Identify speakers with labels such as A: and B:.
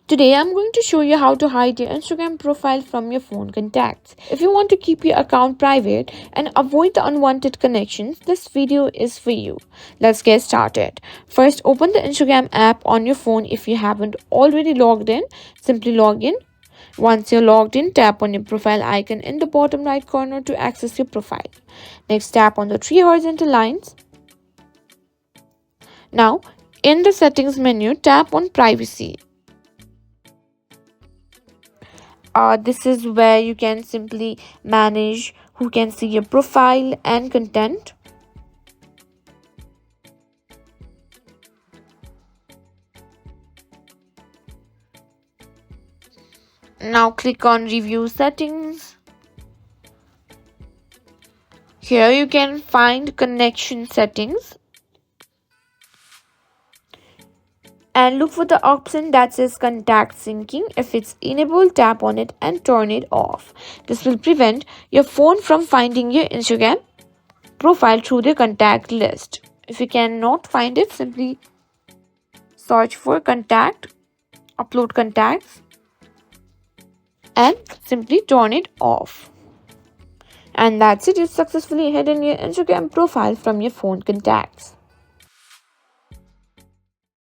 A: Today I'm going to show you how to hide your Instagram profile from your phone contacts. If you want to keep your account private and avoid the unwanted connections, this video is for you. Let's get started. First, open the Instagram app on your phone. If you haven't already logged in, simply log in. Once you're logged in, tap on your profile icon in the bottom right corner to access your profile. Next, tap on the three horizontal lines. Now, in the settings menu, tap on privacy. This is where you can simply manage who can see your profile and content. Now click on review settings. Here you can find connection settings and look for the option that says contact syncing. If it's enabled, tap on it and turn it off. This will prevent your phone from finding your Instagram profile through the contact list. If you cannot find it, simply search for contact, upload contacts, and simply turn it off. And that's it, you've successfully hidden your Instagram profile from your phone contacts.